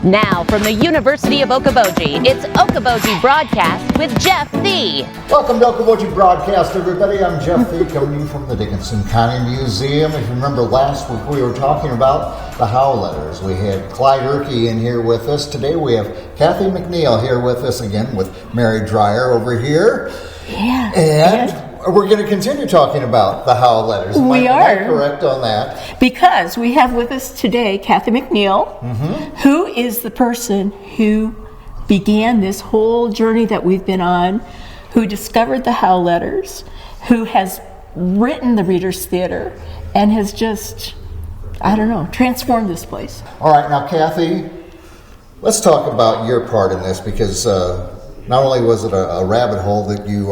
Now, from the University of Okoboji, it's Okoboji Broadcast with Jeff Thee. Welcome to Okoboji Broadcast, everybody. I'm Jeff Thee, coming to you from the Dickinson County Museum. If you remember last week, we were talking about the Howe Letters. We had Clyde Erkey in here with us. Today we have Kathy McNeill here with us again, with Mary Dreyer over here. Yeah. And we're going to continue talking about the Howe Letters. We Am are. I correct on that? Because we have with us today Kathy McNeill, who is the person who began this whole journey that we've been on, who discovered the Howe Letters, who has written the Reader's Theater, and has just, transformed this place. All right, now Kathy, let's talk about your part in this, because not only was it a rabbit hole that you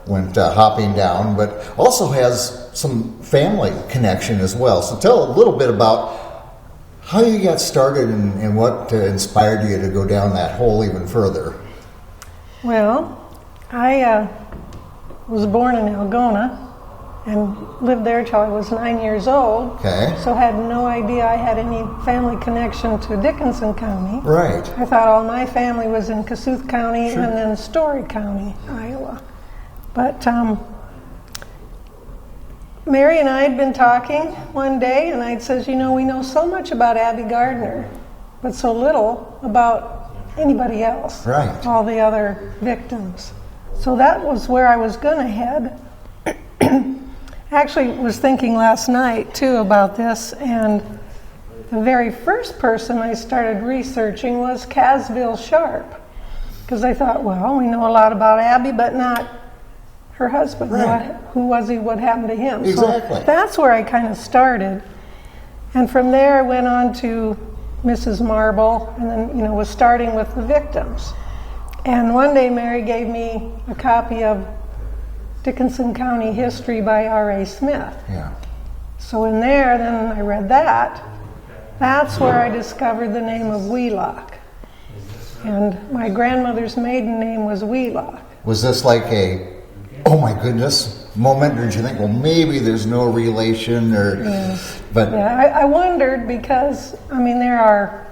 went hopping down, but also has some family connection as well. So tell a little bit about how you got started and what inspired you to go down that hole even further. Well, I was born in Algona and lived there till I was 9 years old. Okay. So had no idea I had any family connection to Dickinson County. Right. I thought all my family was in Kossuth County Sure. and then Story County, Iowa. But Mary and I had been talking one day, and I'd says, we know so much about Abby Gardner, but so little about anybody else. Right. All the other victims. So that was where I was going to head. Actually, was thinking last night too about this, and the very first person I started researching was Casville Sharp, because I thought, well, we know a lot about Abby, but not her husband. Right. Who was he? What happened to him? Exactly. So that's where I kind of started, and from there I went on to Mrs. Marble, and then was starting with the victims. And one day Mary gave me a copy of Dickinson County History by R.A. Smith. Yeah. So in there, then I read that. That's where I discovered the name of Wheelock. And my grandmother's maiden name was Wheelock. Was this like a, oh my goodness moment, or did you think, well, maybe there's no relation, or, but... Yeah, I wondered because, there are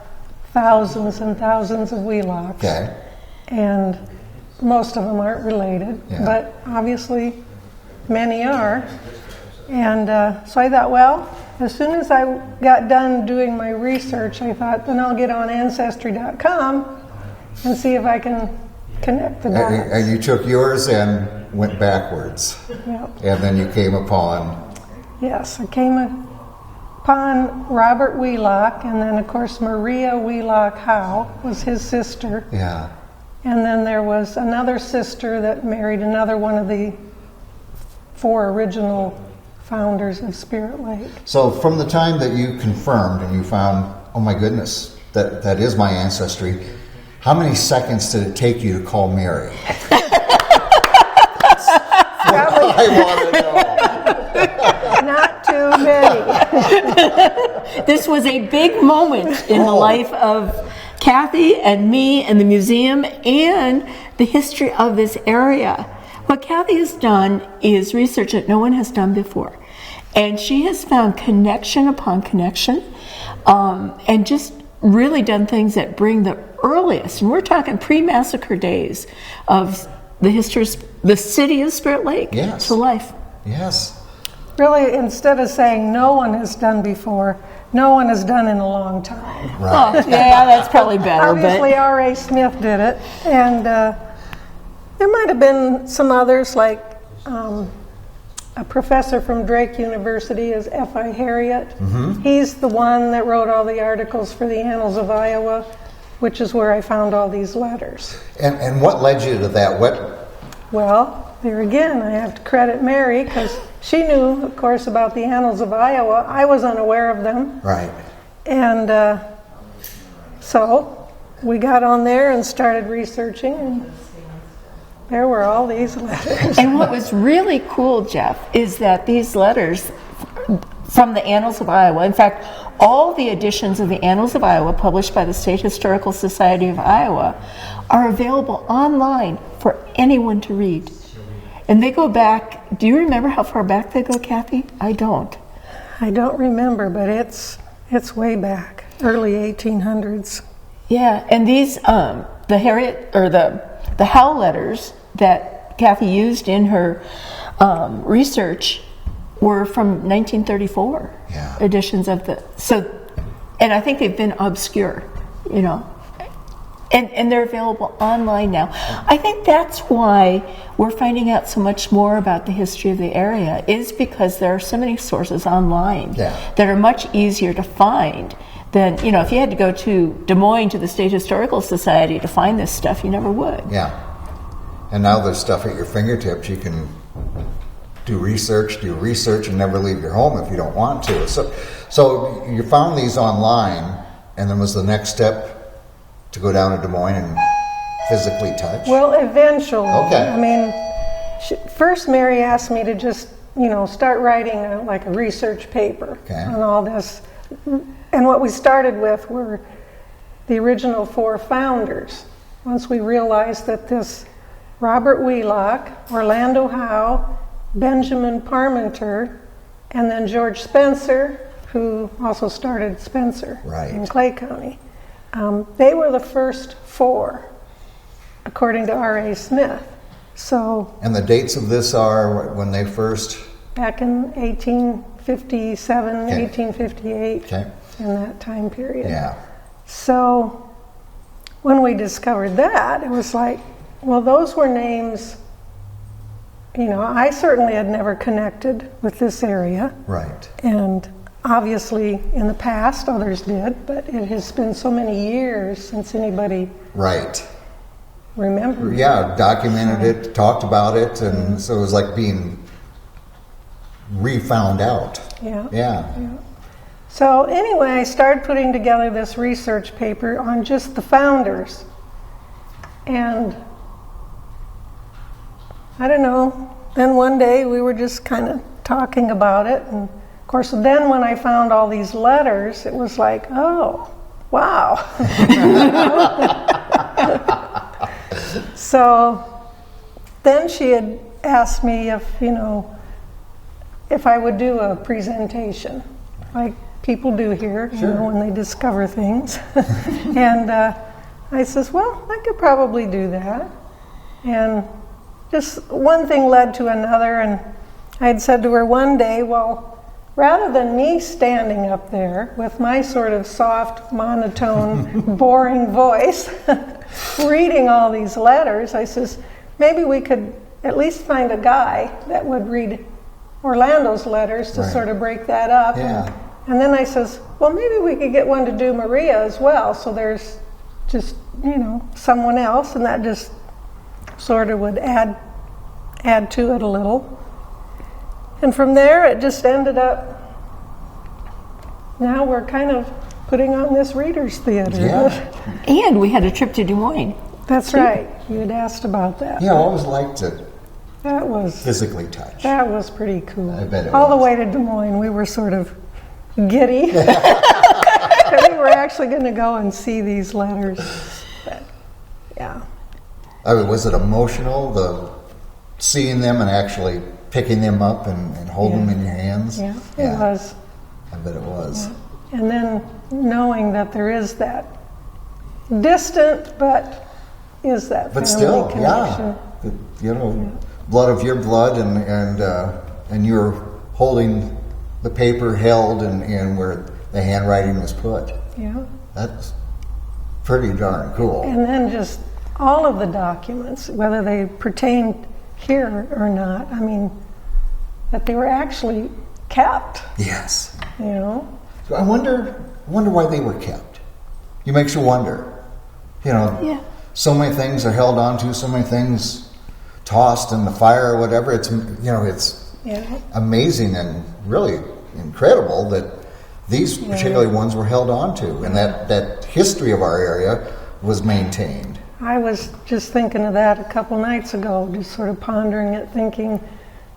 thousands and thousands of Wheelocks. Okay. And most of them aren't related, Yeah. but obviously many are. And so I thought, well, as soon as I got done doing my research, I thought, then I'll get on Ancestry.com and see if I can connect the dots. And you took yours and went backwards. Yep. And then you came upon... Yes, I came upon Robert Wheelock, and then of course Maria Wheelock Howe was his sister. Yeah. And then there was another sister that married another one of the 4 original founders of Spirit Lake. So from the time that you confirmed and you found, oh my goodness, that is my ancestry, how many seconds did it take you to call Mary? I want to know. Not too many. This was a big moment in the life of Kathy and me and the museum and the history of this area. What Kathy has done is research that no one has done before. And she has found connection upon connection, and just really done things that bring the earliest, and we're talking pre-massacre days, of the history of the city of Spirit Lake to life. Yes. Really, instead of saying no one has done before, no one has done in a long time. Right. Oh, yeah, that's probably better. Obviously, R.A. Smith did it, and there might have been some others, like a professor from Drake University is F.I. Harriet. He's the one that wrote all the articles for the Annals of Iowa, which is where I found all these letters. And what led you to that? Well, there again, I have to credit Mary, because she knew, of course, about the Annals of Iowa. I was unaware of them. Right. And so we got on there and started researching, and there were all these letters. And what was really cool, Jeff, is that these letters from the Annals of Iowa, in fact, all the editions of the Annals of Iowa published by the State Historical Society of Iowa are available online for anyone to read. And they go back, do you remember how far back they go, Kathy? I don't. I don't remember, but it's way back, early 1800s. Yeah, and these, the Harriet, or the Howe Letters that Kathy used in her research were from 1934 editions of and I think they've been obscure, you know, and they're available online now. I think that's why we're finding out so much more about the history of the area, is because there are so many sources online that are much easier to find than, you know, if you had to go to Des Moines to the State Historical Society to find this stuff, you never would. Yeah. And now there's stuff at your fingertips. You can do research, and never leave your home if you don't want to. So you found these online, and then was the next step to go down to Des Moines and physically touch? Well, eventually. Okay. I mean, first Mary asked me to just, you know, start writing a research paper on all this. And what we started with were the original 4 founders. Once we realized that this Robert Wheelock, Orlando Howe, Benjamin Parmenter, and then George Spencer, who also started Spencer in Clay County. They were the first 4, according to R.A. Smith. So, and the dates of this are when they first? Back in 1857, 1858, in that time period. Yeah. So, when we discovered that, it was like, well, those were names, you know, I certainly had never connected with this area. Right. And obviously, in the past, others did, but it has been so many years since anybody remembered. Yeah, documented it, talked about it, and so it was like being re-found out. Yeah. So anyway, I started putting together this research paper on just the founders. And I don't know, then one day we were just kind of talking about it, and of course then when I found all these letters, it was like, oh, wow. So then she had asked me if, you know, if I would do a presentation, like people do here, you know, when they discover things. And I says, well, I could probably do that. And just one thing led to another, and I had said to her one day, well, rather than me standing up there with my sort of soft, monotone, boring voice, reading all these letters, I says, maybe we could at least find a guy that would read Orlando's letters to sort of break that up. And then I says, well, maybe we could get one to do Maria as well, so there's just, you know, someone else, and that just sort of would add to it a little. And from there, it just ended up, now we're kind of putting on this Reader's Theater. Yeah. And we had a trip to Des Moines. That's right. You had asked about that. Yeah, I always liked to physically touch. That was pretty cool. I bet it All was. the way to Des Moines, we were sort of giddy. We were actually going to go and see these letters. But, yeah. I mean, was it emotional, seeing them and actually picking them up and holding them in your hands? Yeah, it was. I bet it was. Yeah. And then knowing that there is that distant, but is that But family still, connection. you know, blood of your blood, and you're holding the paper held and where the handwriting was put. Yeah. That's pretty darn cool. And then just all of the documents, whether they pertained here or not, I mean, that they were actually kept. Yes. You know? So I wonder why they were kept. You makes you wonder. You know, so many things are held on to, so many things tossed in the fire or whatever. It's, you know, it's amazing and really incredible that these particular ones were held on to, and that history of our area was maintained. I was just thinking of that a couple nights ago, just sort of pondering it, thinking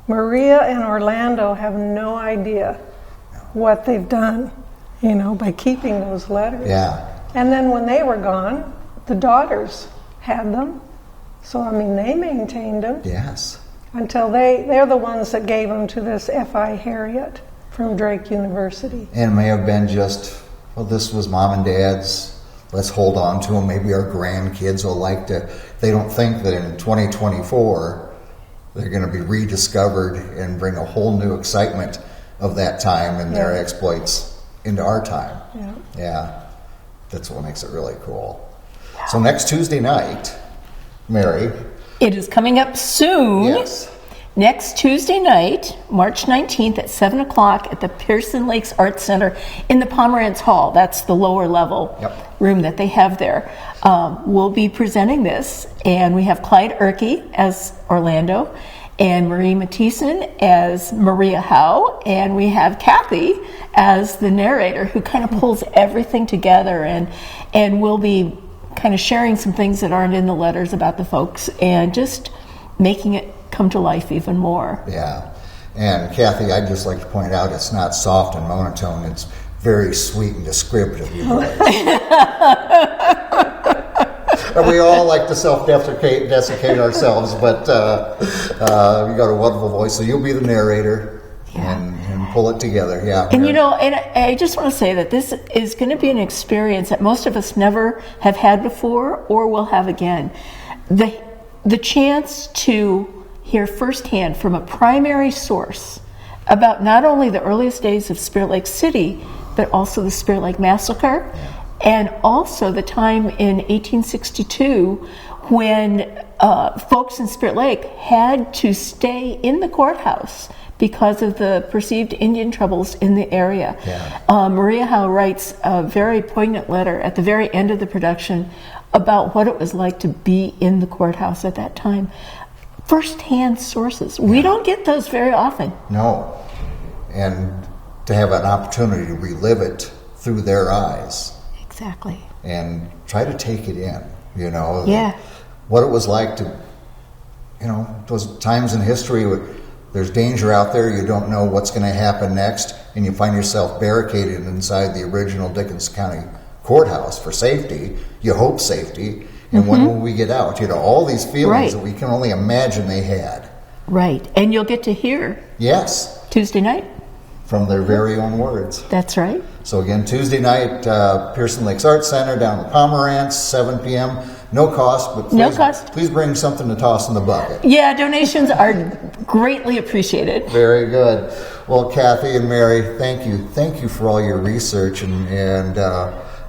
Maria and Orlando have no idea what they've done, you know, by keeping those letters. Yeah. And then when they were gone, the daughters had them. So, I mean, they maintained them. Yes. Until they're the ones that gave them to this F.I. Harriet from Drake University. And it may have been just, well, this was mom and dad's let's hold on to them. Maybe our grandkids will like to. They don't think that in 2024 they're going to be rediscovered and bring a whole new excitement of that time and their exploits into our time. Yeah, that's what makes it really cool. So next Tuesday night, Mary. It is coming up soon. Yes. Next Tuesday night, March 19th at 7 o'clock at the Pearson Lakes Art Center in the Pomerantz Hall. That's the lower level room that they have there. We'll be presenting this, and we have Clyde Erke as Orlando and Marie Mathieson as Maria Howe, and we have Kathy as the narrator who kind of pulls everything together, and we'll be kind of sharing some things that aren't in the letters about the folks and just making it come to life even more. Yeah. And Kathy, I'd just like to point out it's not soft and monotone, it's very sweet and descriptive. You know? And we all like to desiccate ourselves, but you got a wonderful voice, so you'll be the narrator and pull it together. Yeah. And you know, and I just want to say that this is going to be an experience that most of us never have had before or will have again. The chance to hear firsthand from a primary source about not only the earliest days of Spirit Lake City, but also the Spirit Lake Massacre, and also the time in 1862 when folks in Spirit Lake had to stay in the courthouse because of the perceived Indian troubles in the area. Maria Howe writes a very poignant letter at the very end of the production about what it was like to be in the courthouse at that time. First-hand sources. We don't get those very often. No. And to have an opportunity to relive it through their eyes. Exactly. And try to take it in, you know. What it was like to, you know, those times in history where there's danger out there, you don't know what's going to happen next, and you find yourself barricaded inside the original Dickens County courthouse for safety. You hope safety. And when will we get out? You know, all these feelings that we can only imagine they had. Right. And you'll get to hear. Yes. Tuesday night. From their very own words. That's right. So again, Tuesday night, Pearson Lakes Art Center down in Pomerantz, 7 p.m. No cost, but please bring something to toss in the bucket. Yeah, donations are greatly appreciated. Very good. Well, Kathy and Mary, thank you. Thank you for all your research and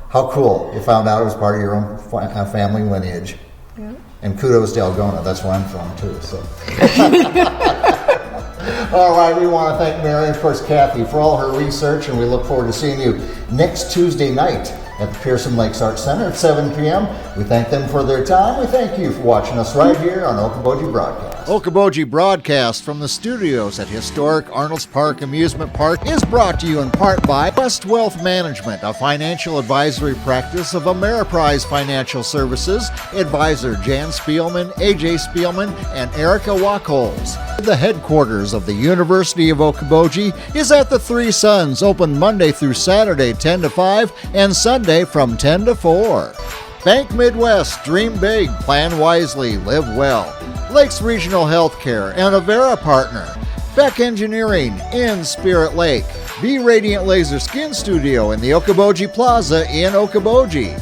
how cool you found out it was part of your own family lineage. Yeah. And kudos to Algona, that's where I'm from too. So. All right, we want to thank Mary and of course Kathy for all her research, and we look forward to seeing you next Tuesday night at the Pearson Lakes Art Center at 7 p.m. We thank them for their time. We thank you for watching us right here on Okoboji Broadcast. Okoboji Broadcast from the studios at historic Arnold's Park Amusement Park is brought to you in part by West Wealth Management, a financial advisory practice of Ameriprise Financial Services. Advisor Jan Spielman, AJ Spielman, and Erica Wachholz. The headquarters of the University of Okoboji is at the Three Sons, open Monday through Saturday 10 to 5 and Sunday from 10 to 4. Bank Midwest, dream big, plan wisely, live well. Lakes Regional Healthcare and Avera Partner. Beck Engineering in Spirit Lake. Be Radiant Laser Skin Studio in the Okoboji Plaza in Okoboji.